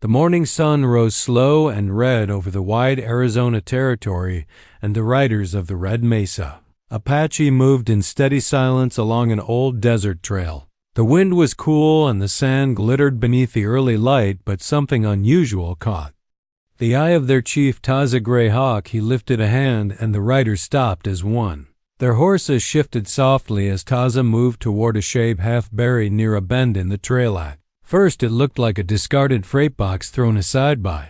The morning sun rose slow and red over the wide Arizona territory and the riders of the Red Mesa. Apache moved in steady silence along an old desert trail. The wind was cool and the sand glittered beneath the early light, but something unusual caught the eye of their chief, Taza Greyhawk. He lifted a hand and the riders stopped as one. Their horses shifted softly as Taza moved toward a shape half buried near a bend in the trail. At first it looked like a discarded freight box thrown aside by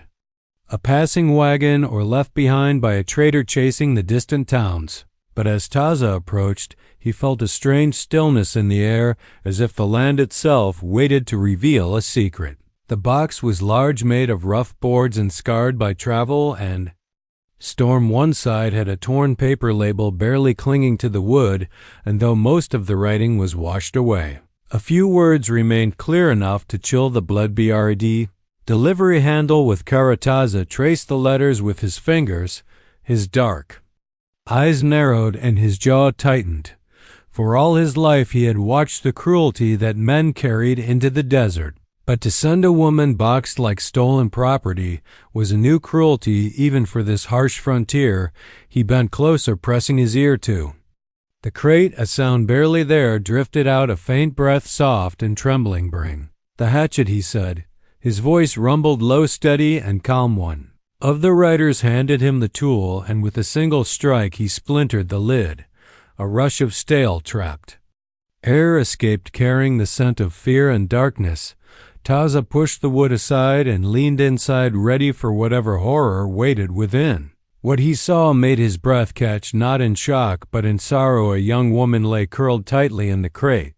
a passing wagon or left behind by a trader chasing the distant towns. But as Taza approached, he felt a strange stillness in the air, as if the land itself waited to reveal a secret. The box was large, made of rough boards and scarred by travel and storm. One side had a torn paper label barely clinging to the wood, and though most of the writing was washed away, a few words remained clear enough to chill the blood. BRD. Delivery handle with Kara. Taza traced the letters with his fingers, his dark eyes narrowed and his jaw tightened. For all his life he had watched the cruelty that men carried into the desert. But to send a woman boxed like stolen property was a new cruelty even for this harsh frontier. He bent closer, pressing his ear to the crate. A sound barely there drifted out, a faint breath, soft and trembling. Bring the hatchet, he said. His voice rumbled low, steady and calm. One of the riders handed him the tool, and with a single strike he splintered the lid. A rush of stale, trapped air escaped, carrying the scent of fear and darkness. Taza pushed the wood aside and leaned inside, ready for whatever horror waited within. What he saw made his breath catch, not in shock but in sorrow. A young woman lay curled tightly in the crate,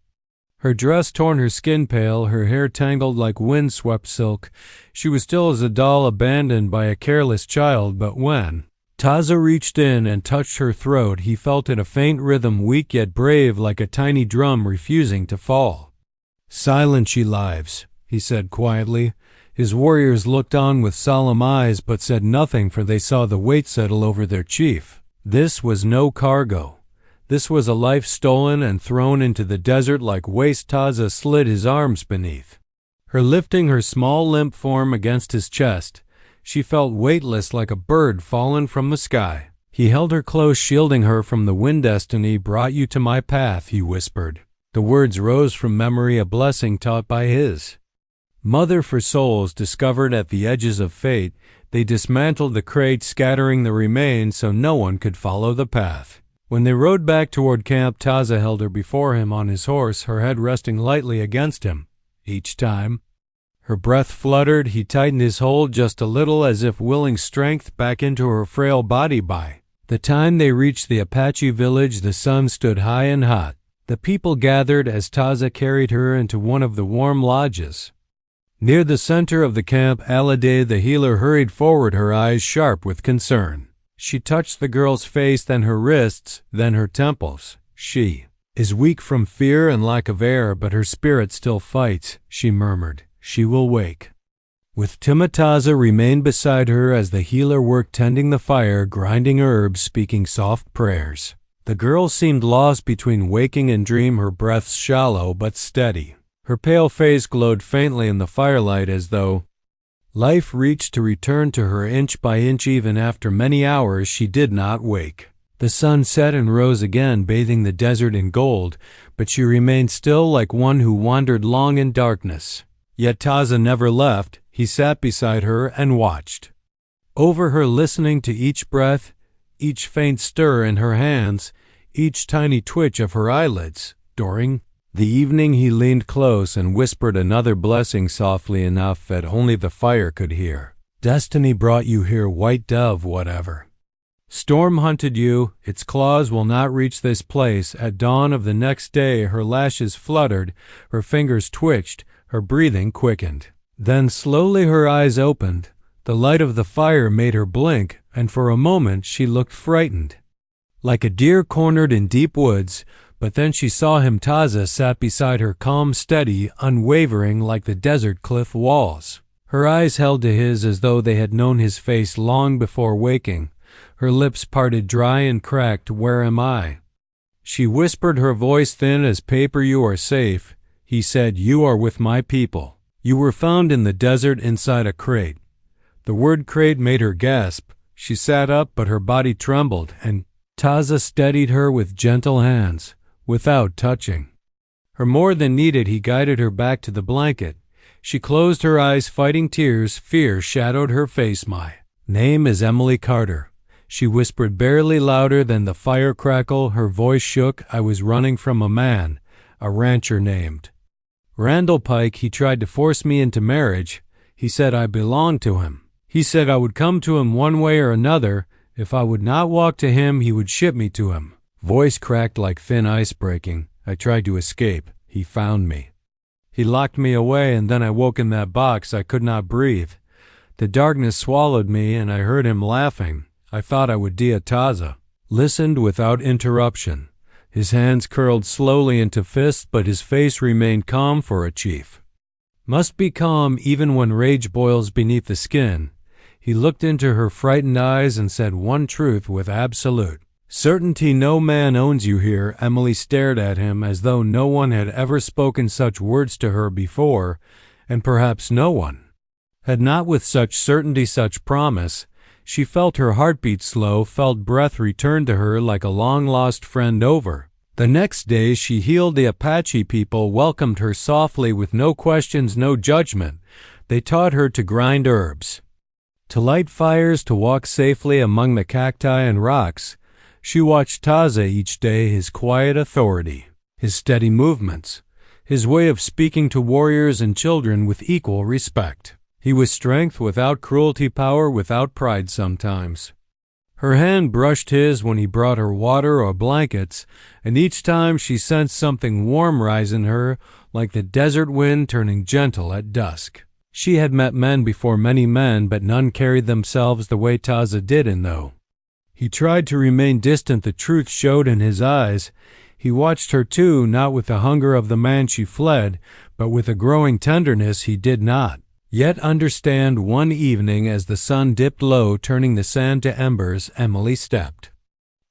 her dress torn, her skin pale, her hair tangled like wind-swept silk. She was still as a doll abandoned by a careless child, but when Taza reached in and touched her throat, he felt it, a faint rhythm, weak yet brave, like a tiny drum refusing to fall. "Silent, she lives," he said quietly. His warriors looked on with solemn eyes but said nothing, for they saw the weight settle over their chief. This was no cargo. This was a life stolen and thrown into the desert like waste. Taza slid his arms beneath her, lifting her small limp form against his chest. She felt weightless like a bird fallen from the sky. He held her close, shielding her from the wind. "Destiny brought you to my path," he whispered. The words rose from memory, a blessing taught by his mother for souls discovered at the edges of fate. They dismantled the crate, scattering the remains so no one could follow the path. When they rode back toward camp, Taza held her before him on his horse, her head resting lightly against him. Each time her breath fluttered, he tightened his hold just a little, as if willing strength back into her frail body. By the time they reached the Apache village, the sun stood high and hot. The people gathered as Taza carried her into one of the warm lodges. Near the center of the camp, Alade, the healer, hurried forward, her eyes sharp with concern. She touched the girl's face, then her wrists, then her temples. "She is weak from fear and lack of air, but her spirit still fights," she murmured. "She will wake." With Tima, Taza remained beside her as the healer worked, tending the fire, grinding herbs, speaking soft prayers. The girl seemed lost between waking and dream, her breath shallow but steady. Her pale face glowed faintly in the firelight, as though life reached to return to her inch by inch. Even after many hours, she did not wake. The sun set and rose again, bathing the desert in gold, but she remained still, like one who wandered long in darkness. Yet Taza never left. He sat beside her and watched over her, listening to each breath, each faint stir in her hands, each tiny twitch of her eyelids. During the evening, he leaned close and whispered another blessing, softly enough that only the fire could hear. "Destiny brought you here, white dove. Whatever storm hunted you, its claws will not reach this place." At dawn of the next day, her lashes fluttered, her fingers twitched, her breathing quickened. Then slowly her eyes opened. The light of the fire made her blink, and for a moment she looked frightened, like a deer cornered in deep woods. But then she saw him. Taza sat beside her, calm, steady, unwavering, like the desert cliff walls. Her eyes held to his as though they had known his face long before waking. Her lips parted, dry and cracked. "Where am I?" she whispered, her voice thin as paper. "You are safe," he said. "You are with my people. You were found in the desert inside a crate." The word crate made her gasp. She sat up, but her body trembled, and Taza steadied her with gentle hands, without touching. Her more than needed, he guided her back to the blanket. She closed her eyes, fighting tears. Fear shadowed her face. "My name is Emily Carter," she whispered, barely louder than the fire crackle. Her voice shook. "I was running from a man, a rancher named Randall Pike. He tried to force me into marriage. He said I belonged to him. He said I would come to him one way or another. If I would not walk to him, he would ship me to him." Voice cracked like thin ice breaking. "I tried to escape. He found me. He locked me away, and then I woke in that box. I could not breathe. The darkness swallowed me, and I heard him laughing. I thought I would die." Taza listened without interruption. His hands curled slowly into fists, but his face remained calm. For a chief must be calm even when rage boils beneath the skin. He looked into her frightened eyes and said one truth with absolute certainty: "No man owns you here." Emily stared at him as though no one had ever spoken such words to her before, and perhaps no one had not with such certainty, such promise. She felt her heartbeat slow, felt breath return to her like a long-lost friend. Over the next day she healed. The Apache people welcomed her softly with no questions, no judgment. They taught her to grind herbs, to light fires, to walk safely among the cacti and rocks. She watched Taza each day, his quiet authority, his steady movements, his way of speaking to warriors and children with equal respect. He was strength without cruelty, power without pride. Sometimes her hand brushed his when he brought her water or blankets, and each time she sensed something warm rise in her, like the desert wind turning gentle at dusk. She had met men before, many men, but none carried themselves the way Taza did, and though he tried to remain distant, the truth showed in his eyes. He watched her too, not with the hunger of the man she fled, but with a growing tenderness he did not yet understand. One evening, as the sun dipped low, turning the sand to embers, Emily stepped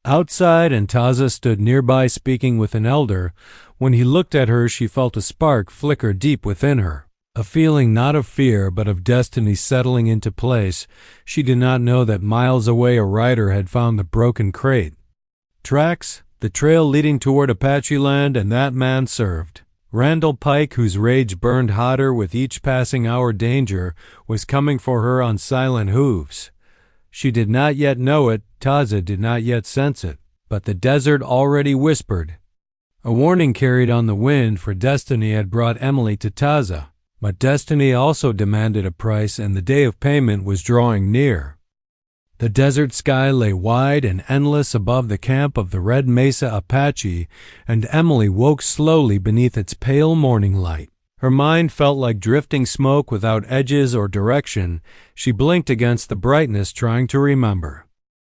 outside, and Taza stood nearby speaking with an elder. When he looked at her, she felt a spark flicker deep within her, a feeling not of fear but of destiny settling into place. She did not know that miles away a rider had found the broken crate tracks, the trail leading toward Apache land, and that man served Randall Pike, whose rage burned hotter with each passing hour. Danger was coming for her on silent hooves. She did not yet know it, Taza did not yet sense it, but the desert already whispered a warning carried on the wind, for destiny had brought Emily to Taza. But destiny also demanded a price, and the day of payment was drawing near. The desert sky lay wide and endless above the camp of the Red Mesa Apache, and Emily woke slowly beneath its pale morning light. Her mind felt like drifting smoke without edges or direction. She blinked against the brightness, trying to remember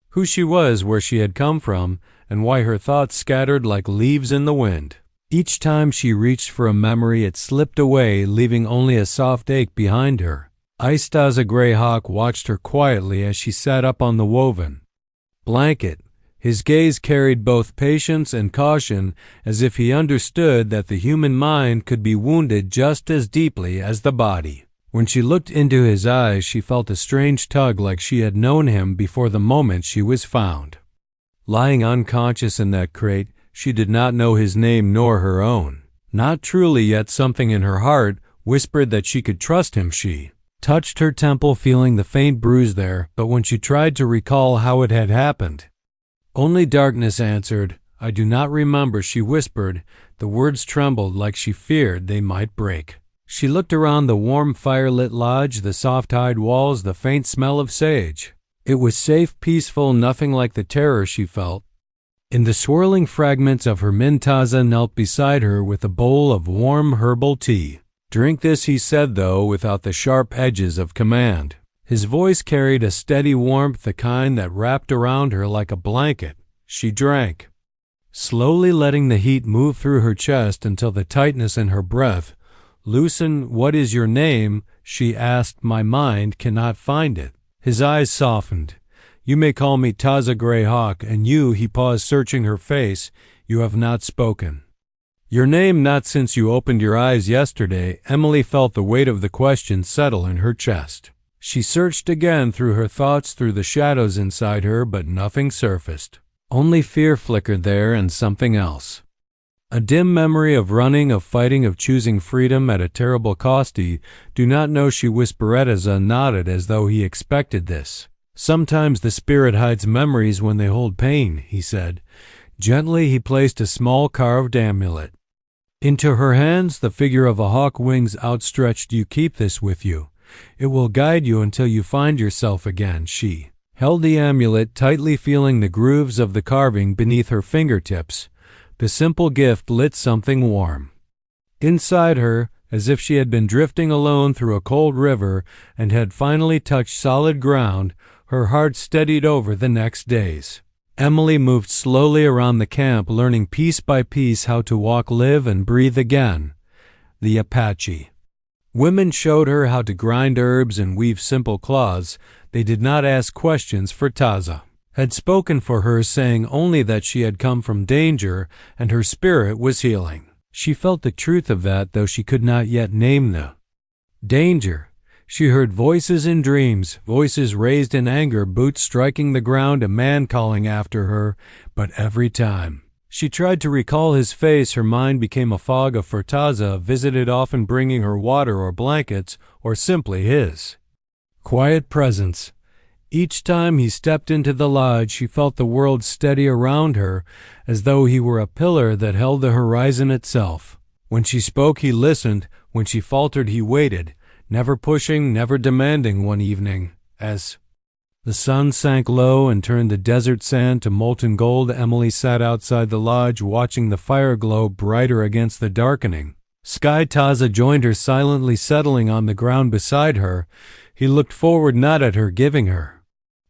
who she was, where she had come from, and why her thoughts scattered like leaves in the wind. Each time she reached for a memory, it slipped away, leaving only a soft ache behind her. Taza Greyhawk watched her quietly as she sat up on the woven blanket. His gaze carried both patience and caution, as if he understood that the human mind could be wounded just as deeply as the body. When she looked into his eyes, she felt a strange tug, like she had known him before the moment she was found. Lying unconscious in that crate, she did not know his name nor her own. Not truly, yet something in her heart whispered that she could trust him. She touched her temple, feeling the faint bruise there, but when she tried to recall how it had happened, only darkness answered. "I do not remember," she whispered. The words trembled like she feared they might break. She looked around the warm fire-lit lodge, the soft-hide walls, the faint smell of sage. It was safe, peaceful, nothing like the terror she felt in the swirling fragments of her Taza knelt beside her with a bowl of warm herbal tea. "Drink this," he said, though without the sharp edges of command. His voice carried a steady warmth, the kind that wrapped around her like a blanket. She drank, slowly letting the heat move through her chest until the tightness in her breath loosened. "What is your name?" she asked. "My mind cannot find it." His eyes softened. "You may call me Taza Greyhawk, and you," he paused, searching her face, "you have not spoken. Your name not since you opened your eyes yesterday. Emily felt the weight of the question settle in her chest. She searched again through her thoughts, through the shadows inside her, but nothing surfaced. Only fear flickered there and something else. A dim memory of running, of fighting, of choosing freedom at a terrible cost. Do not know, she whispered. Eza nodded as though he expected this. Sometimes the spirit hides memories when they hold pain, he said. Gently he placed a small carved amulet into her hands, the figure of a hawk, wings outstretched. You keep this with you. It will guide you until you find yourself again. She held the amulet tightly, feeling the grooves of the carving beneath her fingertips. The simple gift lit something warm inside her, as if she had been drifting alone through a cold river and had finally touched solid ground. Her heart steadied over the next days. Emily moved slowly around the camp, learning piece by piece how to walk, live, and breathe again. The Apache women showed her how to grind herbs and weave simple cloths. They did not ask questions, for Taza had spoken for her, saying only that she had come from danger and her spirit was healing. She felt the truth of that, though she could not yet name the danger. She heard voices in dreams, voices raised in anger, boots striking the ground, a man calling after her, but every time she tried to recall his face, her mind became a fog of Furtaza, visited, often bringing her water or blankets, or simply his quiet presence. Each time he stepped into the lodge, she felt the world steady around her, as though he were a pillar that held the horizon itself. When she spoke, he listened. When she faltered, he waited, never pushing, never demanding. One evening, as the sun sank low and turned the desert sand to molten gold, Emily sat outside the lodge, watching the fire glow brighter against the darkening sky. Taza joined her silently, settling on the ground beside her. He looked forward, not at her, giving her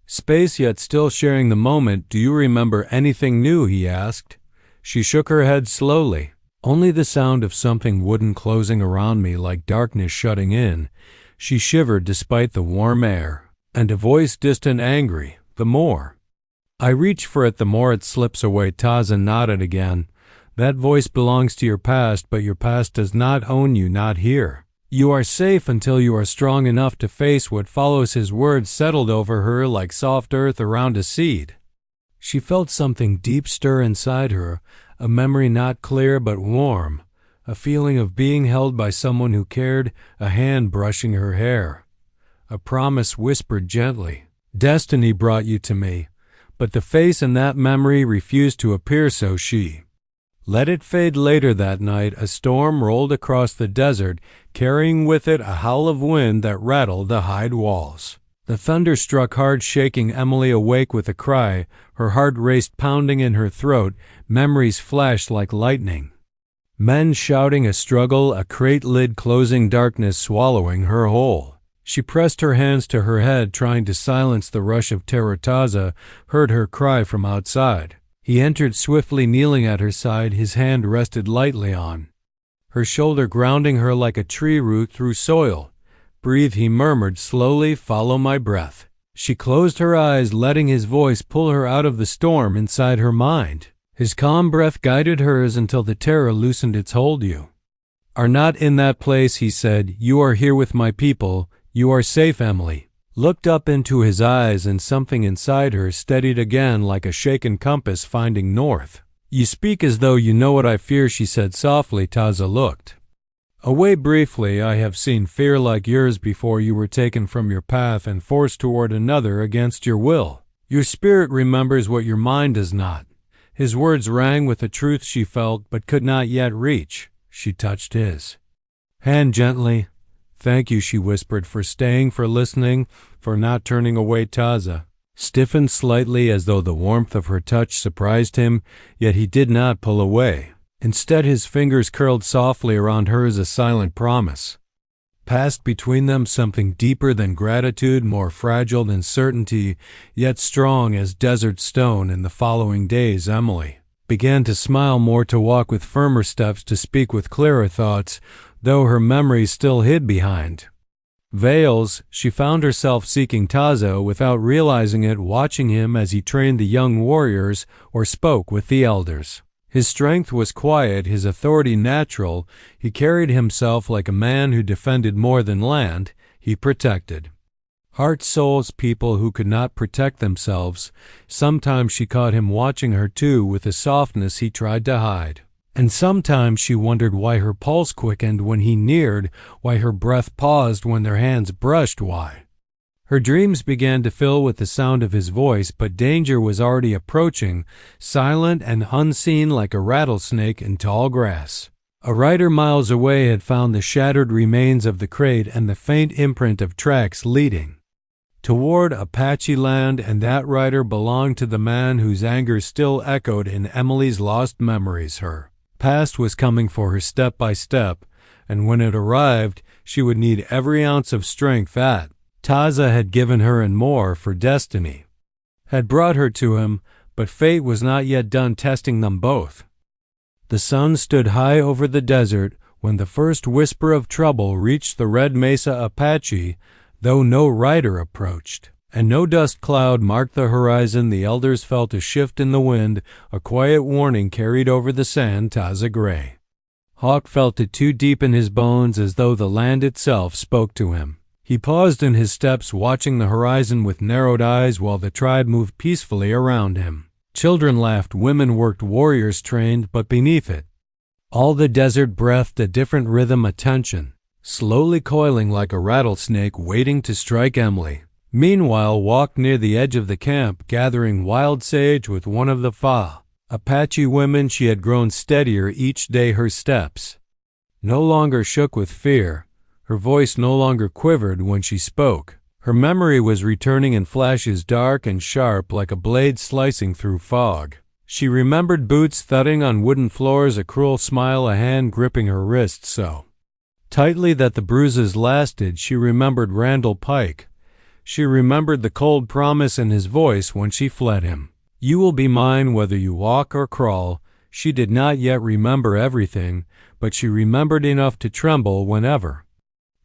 space, yet still sharing the moment. Do you remember anything new? He asked. She shook her head slowly. Only the sound of something wooden closing around me, like darkness shutting in. She shivered despite the warm air. And a voice, distant, angry. The more I reach for it, the more it slips away. Taza nodded again. That voice belongs to your past, but your past does not own you, not here. You are safe until you are strong enough to face what follows. His words settled over her like soft earth around a seed. She felt something deep stir inside her, a memory not clear but warm, a feeling of being held by someone who cared, a hand brushing her hair. A promise whispered gently. Destiny brought you to me, but the face in that memory refused to appear, so she let it fade. Later that night, a storm rolled across the desert, carrying with it a howl of wind that rattled the hide walls. The thunder struck hard, shaking Emily awake with a cry. Her heart raced, pounding in her throat. Memories flashed like lightning. Men shouting, a struggle, a crate lid closing, darkness swallowing her whole. She pressed her hands to her head, trying to silence the rush of terror. Taza heard her cry from outside. He entered swiftly, kneeling at her side. His hand rested lightly on her shoulder, grounding her like a tree root through soil. Breathe, he murmured slowly, follow my breath. She closed her eyes, letting his voice pull her out of the storm inside her mind. His calm breath guided hers until the terror loosened its hold. You are not in that place, he said. You are here with my people. You are safe. Emily looked up into his eyes, and something inside her steadied again, like a shaken compass finding north. You speak as though you know what I fear, she said softly. Taza looked away briefly. I have seen fear like yours before. You were taken from your path and forced toward another against your will. Your spirit remembers what your mind does not. His words rang with a truth she felt but could not yet reach. She touched his hand gently. Thank you, she whispered, for staying, for listening, for not turning away. Taza stiffened slightly, as though the warmth of her touch surprised him, yet he did not pull away. Instead, his fingers curled softly around hers, a silent promise passed between them, something deeper than gratitude, more fragile than certainty, yet strong as desert stone. In the following days, Emily began to smile more, to walk with firmer steps, to speak with clearer thoughts, though her memories still hid behind veils. She found herself seeking Taza without realizing it, watching him as he trained the young warriors or spoke with the elders. His strength was quiet, his authority natural. He carried himself like a man who defended more than land, he protected. Heart souls, people who could not protect themselves. Sometimes she caught him watching her too with a softness he tried to hide. And sometimes she wondered why her pulse quickened when he neared, why her breath paused when their hands brushed, why. Her dreams began to fill with the sound of his voice, but danger was already approaching, silent and unseen like a rattlesnake in tall grass. A rider miles away had found the shattered remains of the crate and the faint imprint of tracks leading toward Apache land, and that rider belonged to the man whose anger still echoed in Emily's lost memories. Her past was coming for her step by step, and when it arrived, she would need every ounce of strength that Taza had given her and more, for destiny had brought her to him, but fate was not yet done testing them both. The sun stood high over the desert when the first whisper of trouble reached the Red Mesa Apache, though no rider approached, and no dust cloud marked the horizon. The elders felt a shift in the wind, a quiet warning carried over the sand. Taza Gray Hawk felt it too deep in his bones, as though the land itself spoke to him. He paused in his steps, watching the horizon with narrowed eyes while the tribe moved peacefully around him. Children laughed, women worked, warriors trained, but beneath it all the desert breathed a different rhythm, a tension, slowly coiling like a rattlesnake waiting to strike. Emily, meanwhile, walked near the edge of the camp, gathering wild sage with one of the Apache women. She had grown steadier each day, her steps no longer shook with fear. Her voice no longer quivered when she spoke. Her memory was returning in flashes, dark and sharp like a blade slicing through fog. She remembered boots thudding on wooden floors, a cruel smile, a hand gripping her wrist so tightly that the bruises lasted. She remembered Randall Pike. She remembered the cold promise in his voice when she fled him. You will be mine whether you walk or crawl. She did not yet remember everything, but she remembered enough to tremble whenever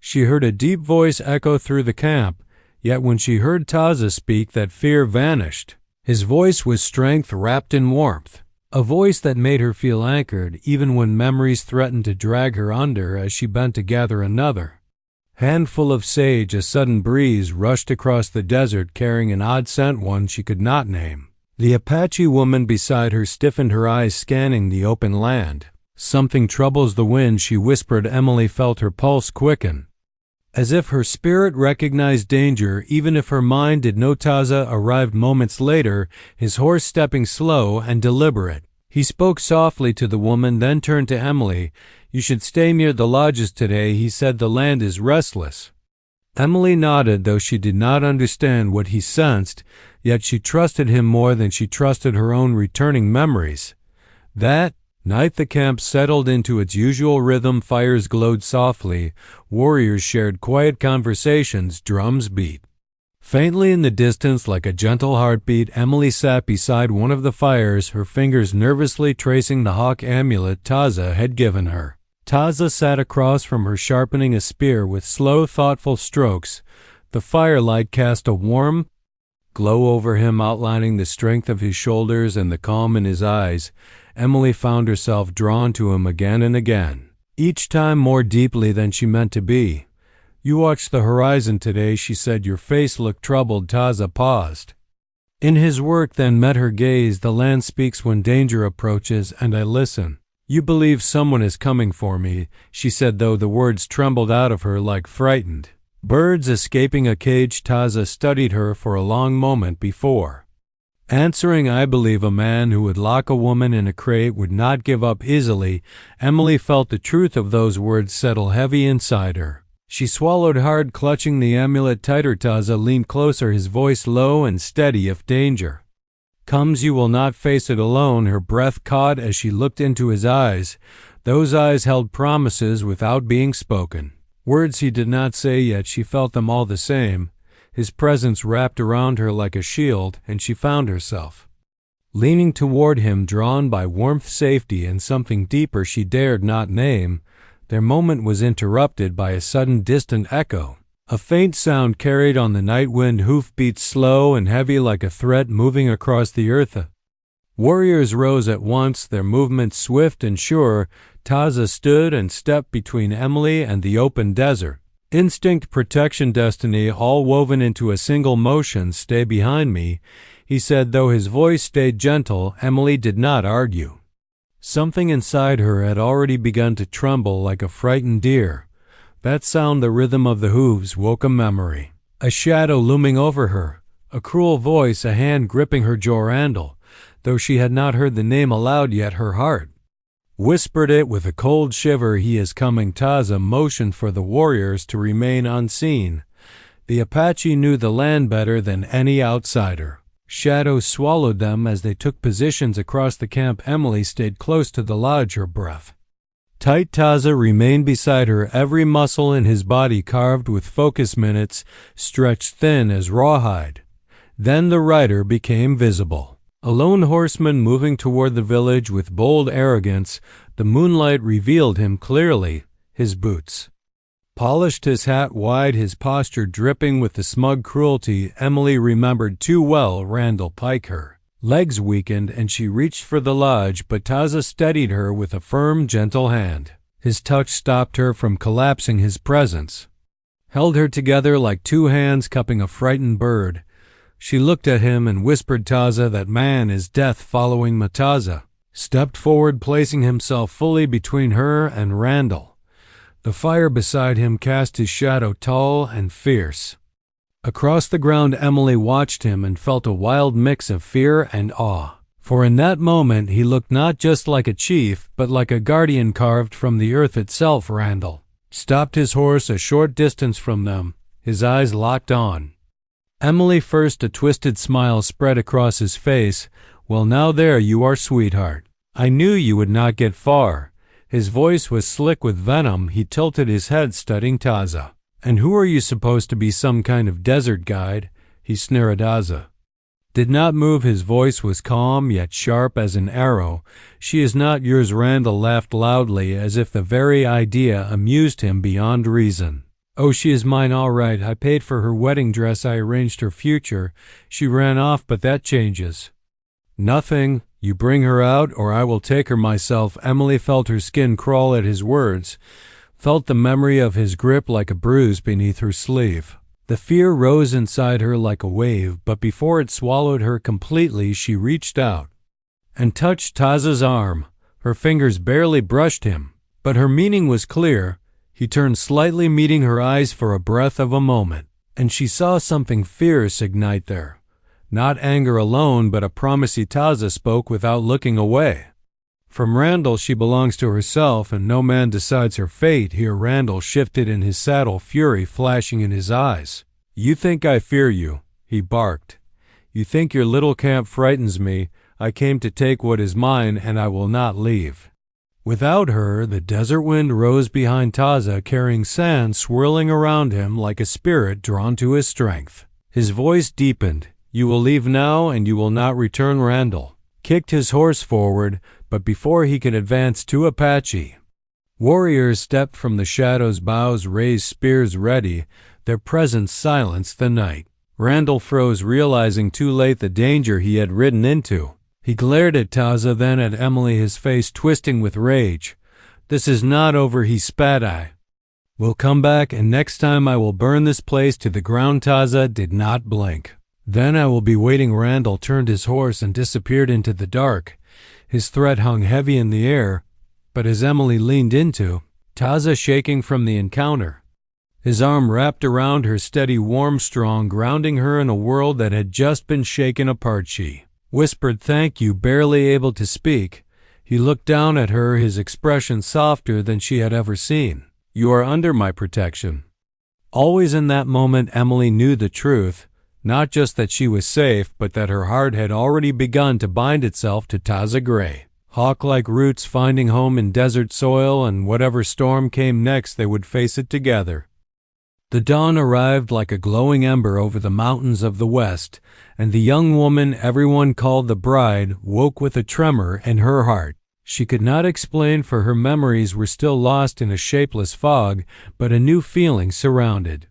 she heard a deep voice echo through the camp. Yet when she heard Taza speak, that fear vanished. His voice was strength wrapped in warmth, a voice that made her feel anchored even when memories threatened to drag her under. As she bent to gather another handful of sage, a sudden breeze rushed across the desert, carrying an odd scent, one she could not name. The Apache woman beside her stiffened, her eyes scanning the open land. Something troubles the wind, she whispered. Emily felt her pulse quicken, as if her spirit recognized danger, even if her mind did know. Taza arrived moments later, his horse stepping slow and deliberate. He spoke softly to the woman, then turned to Emily. You should stay near the lodges today, he said. The land is restless. Emily nodded, though she did not understand what he sensed, yet she trusted him more than she trusted her own returning memories. That night the camp settled into its usual rhythm. Fires glowed softly. Warriors shared quiet conversations. Drums beat faintly in the distance like a gentle heartbeat. Emily sat beside one of the fires, her fingers nervously tracing the hawk amulet Taza had given her. Taza sat across from her, sharpening a spear with slow, thoughtful strokes. The firelight cast a warm glow over him, outlining the strength of his shoulders and the calm in his eyes. Emily found herself drawn to him again and again, each time more deeply than she meant to be. You watched the horizon today, she said. Your face looked troubled. Taza paused in his work, then met her gaze. The land speaks when danger approaches, and I listen. You believe someone is coming for me, she said, though the words trembled out of her like frightened birds escaping a cage. Taza studied her for a long moment before answering. I believe a man who would lock a woman in a crate would not give up easily. Emily felt the truth of those words settle heavy inside her. She swallowed hard, clutching the amulet tighter. Taza leaned closer, his voice low and steady. If danger comes, you will not face it alone. Her breath caught as she looked into his eyes. Those eyes held promises without being spoken. Words he did not say, yet she felt them all the same. His presence wrapped around her like a shield, and she found herself leaning toward him, drawn by warmth, safety, and something deeper she dared not name. Their moment was interrupted by a sudden distant echo. A faint sound carried on the night wind, hoofbeats slow and heavy like a threat moving across the earth. Warriors rose at once, their movements swift and sure. Taza stood and stepped between Emily and the open desert. Instinct, protection, destiny, all woven into a single motion. Stay behind me, he said. Though his voice stayed gentle, Emily did not argue. Something inside her had already begun to tremble like a frightened deer. That sound, the rhythm of the hooves, woke a memory. A shadow looming over her, a cruel voice, a hand gripping her jaw. Randall, though she had not heard the name aloud yet, her heart whispered it with a cold shiver. He is coming. Taza motioned for the warriors to remain unseen. The Apache knew the land better than any outsider. Shadows swallowed them as they took positions across the camp. Emily stayed close to the lodge, her breath tight. Taza remained beside her, every muscle in his body carved with focus, minutes stretched thin as rawhide. Then the rider became visible. A lone horseman moving toward the village with bold arrogance. The moonlight revealed him clearly, his boots polished, his hat wide, his posture dripping with the smug cruelty Emily remembered too well. Randall Pike. Her legs weakened and she reached for the lodge, but Taza steadied her with a firm, gentle hand. His touch stopped her from collapsing. His presence held her together like two hands cupping a frightened bird. She looked at him and whispered, Taza, that man is death following me. Taza stepped forward, placing himself fully between her and Randall. The fire beside him cast his shadow tall and fierce. Across the ground, Emily watched him and felt a wild mix of fear and awe. For in that moment he looked not just like a chief, but like a guardian carved from the earth itself. Randall stopped his horse a short distance from them, his eyes locked on Emily. First a twisted smile spread across his face. Well, now there you are, sweetheart. I knew you would not get far. His voice was slick with venom. He tilted his head, studying Taza. And who are you supposed to be, some kind of desert guide? He sneered. Taza did not move. His voice was calm yet sharp as an arrow. She is not yours. Randall laughed loudly as if the very idea amused him beyond reason. Oh, she is mine, all right. I paid for her wedding dress. I arranged her future. She ran off, but that changes nothing. You bring her out, or I will take her myself. Emily felt her skin crawl at his words, felt the memory of his grip like a bruise beneath her sleeve. The fear rose inside her like a wave, but before it swallowed her completely, she reached out and touched Taza's arm. Her fingers barely brushed him, but her meaning was clear. He turned slightly, meeting her eyes for a breath of a moment, and she saw something fierce ignite there. Not anger alone, but a promise. Taza spoke without looking away. From Randall she belongs to herself, and no man decides her fate. Here Randall shifted in his saddle, fury flashing in his eyes. You think I fear you, he barked. You think your little camp frightens me. I came to take what is mine, and I will not leave. Without her, the desert wind rose behind Taza, carrying sand swirling around him like a spirit drawn to his strength. His voice deepened. You will leave now, and you will not return. Randall kicked his horse forward, but before he could advance, two Apache warriors stepped from the shadows, bows raised, spears ready. Their presence silenced the night. Randall froze, realizing too late the danger he had ridden into. He glared at Taza, then at Emily, his face twisting with rage. This is not over, he spat. I will come back, and next time I will burn this place to the ground. Taza did not blink. Then I will be waiting. Randall turned his horse and disappeared into the dark. His threat hung heavy in the air, but as Emily leaned into Taza, shaking from the encounter, his arm wrapped around her, steady, warm, strong, grounding her in a world that had just been shaken apart. She whispered, thank you, barely able to speak. He looked down at her, his expression softer than she had ever seen. You are under my protection. Always. In that moment, Emily knew the truth. Not just that she was safe, but that her heart had already begun to bind itself to Taza Gray. Hawk-like roots finding home in desert soil, and whatever storm came next, they would face it together. The dawn arrived like a glowing ember over the mountains of the west, and the young woman everyone called the bride woke with a tremor in her heart. She could not explain, for her memories were still lost in a shapeless fog, but a new feeling surrounded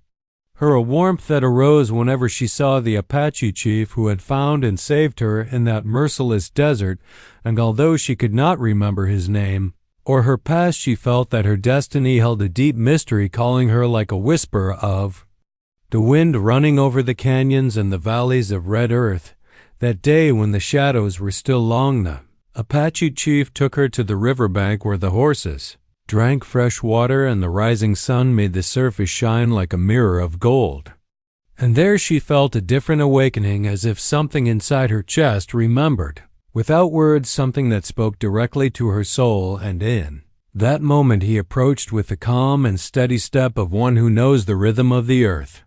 her a warmth that arose whenever she saw the Apache chief who had found and saved her in that merciless desert, and although she could not remember his name or her past, she felt that her destiny held a deep mystery calling her like a whisper of the wind running over the canyons and the valleys of red earth. That day when the shadows were still long, the Apache chief took her to the riverbank where the horses drank fresh water and the rising sun made the surface shine like a mirror of gold. And there she felt a different awakening, as if something inside her chest remembered, without words, something that spoke directly to her soul, and in that moment he approached with the calm and steady step of one who knows the rhythm of the earth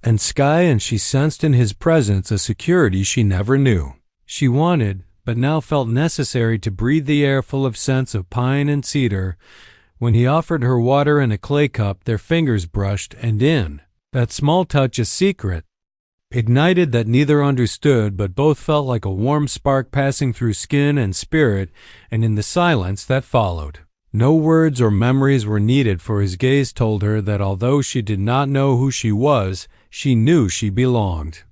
and sky, and she sensed in his presence a security she never knew she wanted, but now felt necessary to breathe the air full of scents of pine and cedar. When he offered her water in a clay cup, their fingers brushed, and in that small touch a secret ignited that neither understood, but both felt like a warm spark passing through skin and spirit. And in the silence that followed, no words or memories were needed, for his gaze told her that although she did not know who she was, she knew she belonged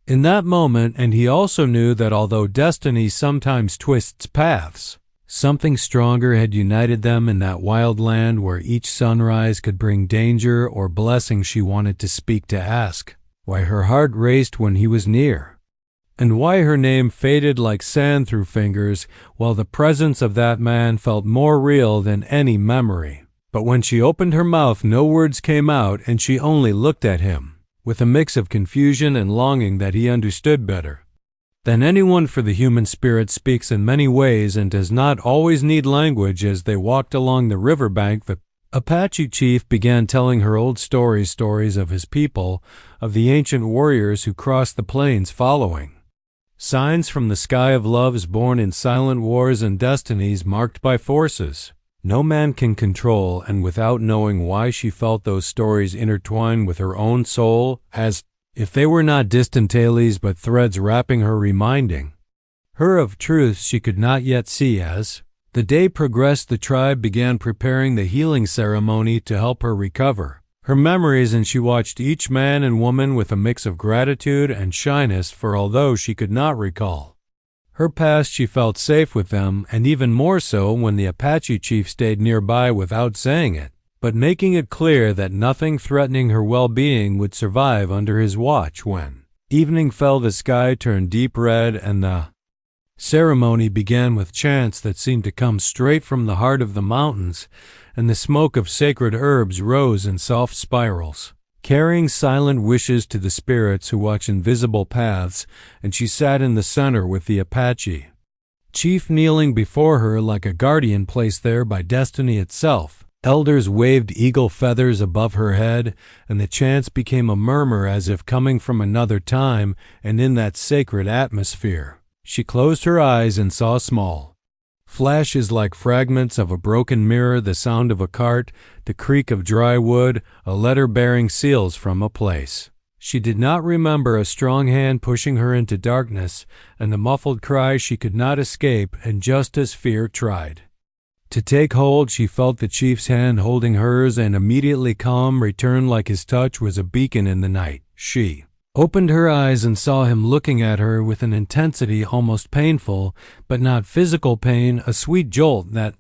in that moment. And he also knew that although destiny sometimes twists paths, something stronger had united them in that wild land where each sunrise could bring danger or blessing. She wanted to speak, to ask why her heart raced when he was near, and why her name faded like sand through fingers, while the presence of that man felt more real than any memory. But when she opened her mouth, no words came out, and she only looked at him with a mix of confusion and longing that he understood better than anyone, for the human spirit speaks in many ways and does not always need language. As they walked along the riverbank, the Apache chief began telling her old stories of his people, of the ancient warriors who crossed the plains following signs from the sky of loves born in silent wars and destinies marked by forces no man can control. And without knowing why, she felt those stories intertwine with her own soul, as if they were not distant tales but threads wrapping her, reminding her of truths she could not yet see. As the day progressed, the tribe began preparing the healing ceremony to help her recover her memories, and she watched each man and woman with a mix of gratitude and shyness, for although she could not recall her past, she felt safe with them, and even more so when the Apache chief stayed nearby without saying it, but making it clear that nothing threatening her well-being would survive under his watch. When evening fell, the sky turned deep red, and the ceremony began with chants that seemed to come straight from the heart of the mountains, and the smoke of sacred herbs rose in soft spirals, carrying silent wishes to the spirits who watch invisible paths. And she sat in the center with the Apache chief kneeling before her like a guardian placed there by destiny itself. Elders waved eagle feathers above her head, and the chants became a murmur as if coming from another time. And in that sacred atmosphere, she closed her eyes and saw small flashes like fragments of a broken mirror, the sound of a cart, the creak of dry wood, a letter bearing seals from a place she did not remember, a strong hand pushing her into darkness, and the muffled cry she could not escape. And just as fear tried to take hold, she felt the chief's hand holding hers, and immediately calm returned like his touch was a beacon in the night. She opened her eyes and saw him looking at her with an intensity almost painful, but not physical pain, a sweet jolt that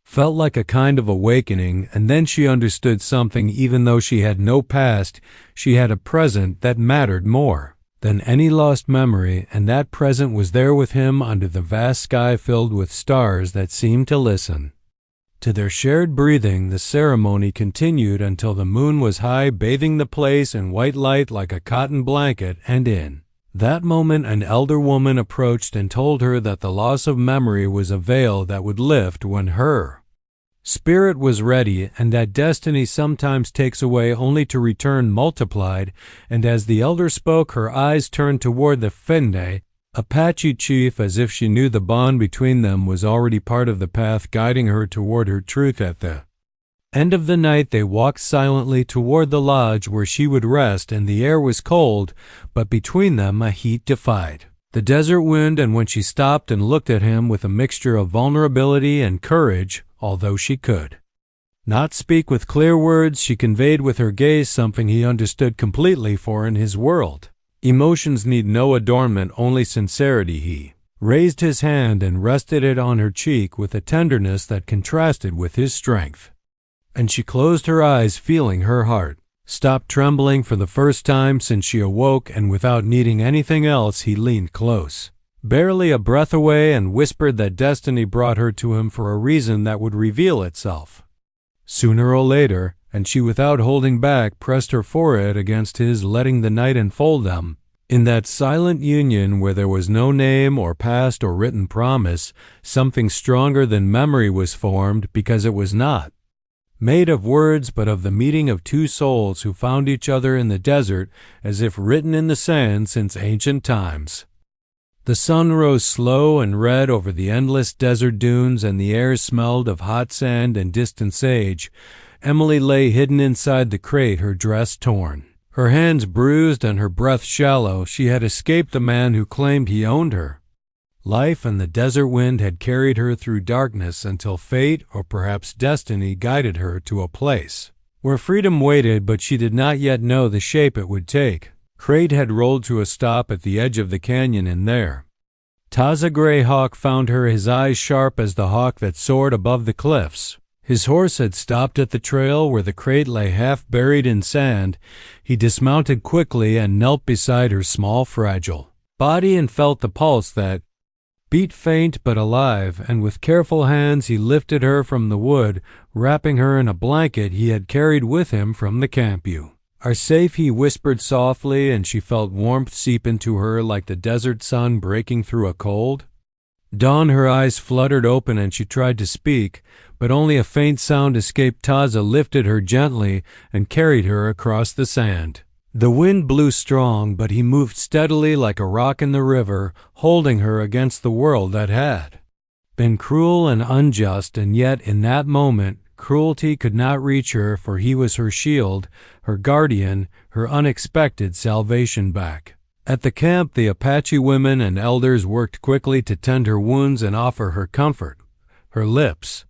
felt like a kind of awakening. And then she understood something. Even though she had no past, she had a present that mattered more than any lost memory, and that present was there with him under the vast sky filled with stars that seemed to listen to their shared breathing. The ceremony continued until the moon was high, bathing the place in white light like a cotton blanket, and in that moment an elder woman approached and told her that the loss of memory was a veil that would lift when her spirit was ready, and that destiny sometimes takes away only to return multiplied. And as the elder spoke, her eyes turned toward the Finde Apache chief, as if she knew the bond between them was already part of the path guiding her toward her truth. At the end of the night, they walked silently toward the lodge where she would rest, and the air was cold, but between them a heat defied the desert wind. And when she stopped and looked at him with a mixture of vulnerability and courage, although she could not speak with clear words, she conveyed with her gaze something he understood completely, for in his world, emotions need no adornment, only sincerity. He raised his hand and rested it on her cheek with a tenderness that contrasted with his strength. And she closed her eyes, feeling her heart stop trembling for the first time since she awoke, and without needing anything else, he leaned close, barely a breath away, and whispered that destiny brought her to him for a reason that would reveal itself sooner or later, and she, without holding back, pressed her forehead against his, letting the night enfold them. In that silent union where there was no name or past or written promise, something stronger than memory was formed, because it was not made of words but of the meeting of two souls who found each other in the desert, as if written in the sand since ancient times. The sun rose slow and red over the endless desert dunes, and the air smelled of hot sand and distant sage. Emily lay hidden inside the crate, her dress torn, her hands bruised, and her breath shallow. She had escaped the man who claimed he owned her. Life and the desert wind had carried her through darkness until fate, or perhaps destiny, guided her to a place where freedom waited, but she did not yet know the shape it would take. Crate had rolled to a stop at the edge of the canyon, and there Taza Greyhawk found her, his eyes sharp as the hawk that soared above the cliffs. His horse had stopped at the trail where the crate lay half buried in sand. He dismounted quickly and knelt beside her small, fragile body and felt the pulse that beat faint but alive, and with careful hands he lifted her from the wood, wrapping her in a blanket he had carried with him from the camp. "You are safe," he whispered softly, and she felt warmth seep into her like the desert sun breaking through a cold dawn. Her eyes fluttered open and she tried to speak, but only a faint sound escaped. Taza lifted her gently and carried her across the sand. The wind blew strong, but he moved steadily like a rock in the river, holding her against the world that had been cruel and unjust, and yet in that moment cruelty could not reach her, for he was her shield, her guardian, her unexpected salvation back. At the camp, the Apache women and elders worked quickly to tend her wounds and offer her comfort. Her lips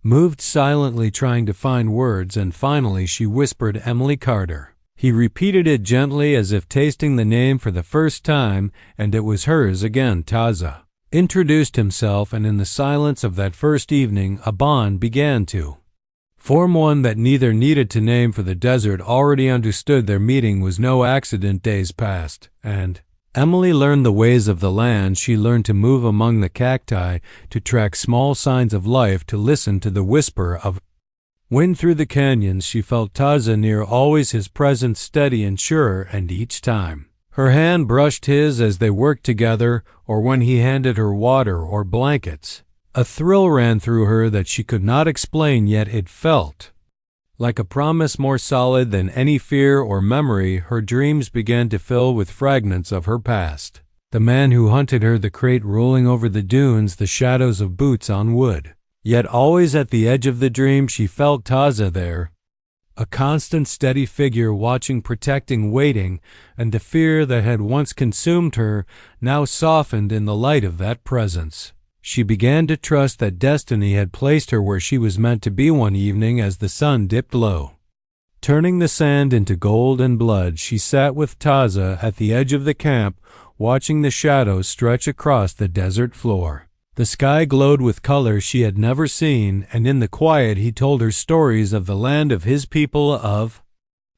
moved silently, trying to find words, and finally she whispered, "Emily Carter." He repeated it gently, as if tasting the name for the first time, and it was hers again. Taza introduced himself, and in the silence of that first evening a bond began to form, one that neither needed to name, for the desert already understood their meeting was no accident. Days passed, and Emily learned the ways of the land. She learned to move among the cacti, to track small signs of life, to listen to the whisper of wind through the canyons. She felt Taza near, always his presence steady and sure, and each time her hand brushed his as they worked together, or when he handed her water or blankets, a thrill ran through her that she could not explain, yet it felt like a promise more solid than any fear or memory. Her dreams began to fill with fragments of her past. The man who hunted her, the crate rolling over the dunes, the shadows of boots on wood. Yet always at the edge of the dream she felt Taza there, a constant steady figure, watching, protecting, waiting, and the fear that had once consumed her now softened in the light of that presence. She began to trust that destiny had placed her where she was meant to be. One evening, as the sun dipped low, turning the sand into gold and blood, she sat with Taza at the edge of the camp, watching the shadows stretch across the desert floor. The sky glowed with color she had never seen, and in the quiet he told her stories of the land of his people, of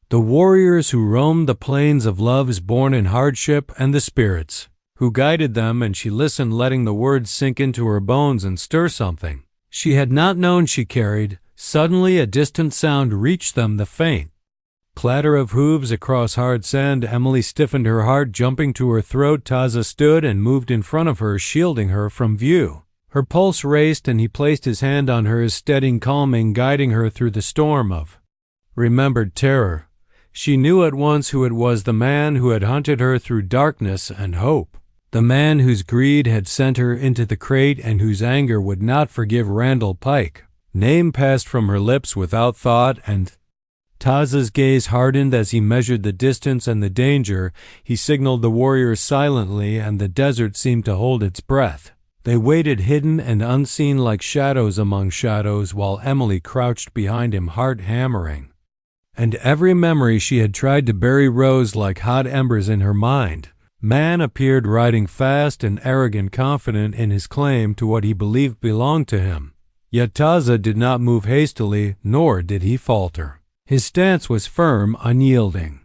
the warriors who roamed the plains of loves born in hardship, and the spirits who guided them, and she listened, letting the words sink into her bones and stir something she had not known she carried. Suddenly a distant sound reached them, the faint clatter of hooves across hard sand. Emily stiffened, her heart jumping to her throat. Taza stood and moved in front of her, shielding her from view. Her pulse raced, and he placed his hand on hers, steadying, calming, guiding her through the storm of remembered terror. She knew at once who it was, the man who had hunted her through darkness and hope, the man whose greed had sent her into the crate, and whose anger would not forgive. Randall Pike. Name passed from her lips without thought, and Taza's gaze hardened as he measured the distance and the danger. He signaled the warriors silently, and the desert seemed to hold its breath. They waited hidden and unseen like shadows among shadows while Emily crouched behind him, heart hammering. And every memory she had tried to bury rose like hot embers in her mind. Man appeared riding fast and arrogant, confident in his claim to what he believed belonged to him. Yet Taza did not move hastily, nor did he falter. His stance was firm, unyielding.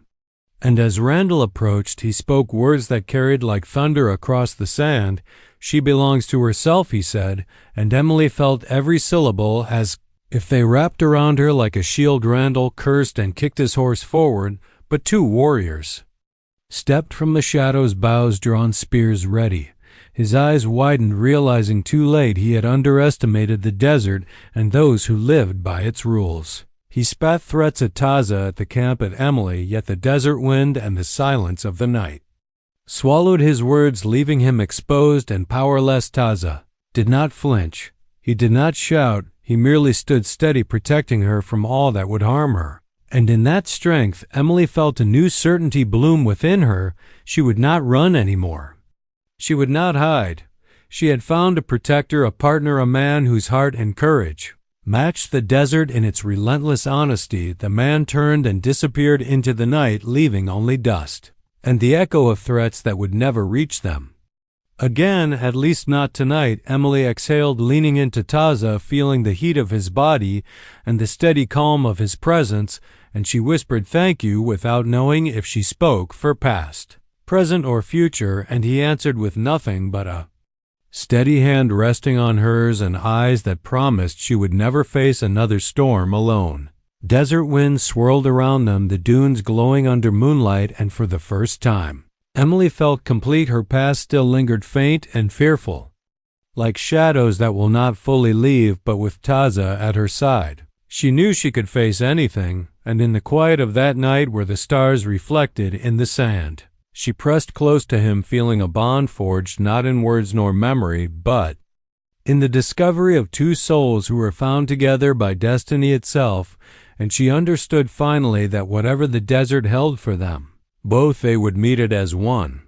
And as Randall approached, he spoke words that carried like thunder across the sand. "She belongs to herself," he said, and Emily felt every syllable as if they wrapped around her like a shield. Randall cursed and kicked his horse forward, but two warriors stepped from the shadows, bows drawn, spears ready. His eyes widened, realizing too late he had underestimated the desert and those who lived by its rules. He spat threats at Taza, at the camp, at Emily, yet the desert wind and the silence of the night swallowed his words, leaving him exposed and powerless. Taza did not flinch. He did not shout. He merely stood steady, protecting her from all that would harm her. And in that strength, Emily felt a new certainty bloom within her. She would not run anymore. She would not hide. She had found a protector, a partner, a man whose heart and courage matched the desert in its relentless honesty. The man turned and disappeared into the night, leaving only dust and the echo of threats that would never reach them again, at least not tonight. Emily exhaled, leaning into Taza, feeling the heat of his body and the steady calm of his presence, and she whispered "thank you" without knowing if she spoke for past, present, or future, and he answered with nothing but a steady hand resting on hers and eyes that promised she would never face another storm alone. Desert winds swirled around them, the dunes glowing under moonlight, and for the first time, Emily felt complete. Her past still lingered, faint and fearful, like shadows that will not fully leave, but with Taza at her side, she knew she could face anything, and in the quiet of that night where the stars reflected in the sand, she pressed close to him, feeling a bond forged not in words nor memory, but in the discovery of two souls who were found together by destiny itself. And she understood finally that whatever the desert held for them, both they would meet it as one.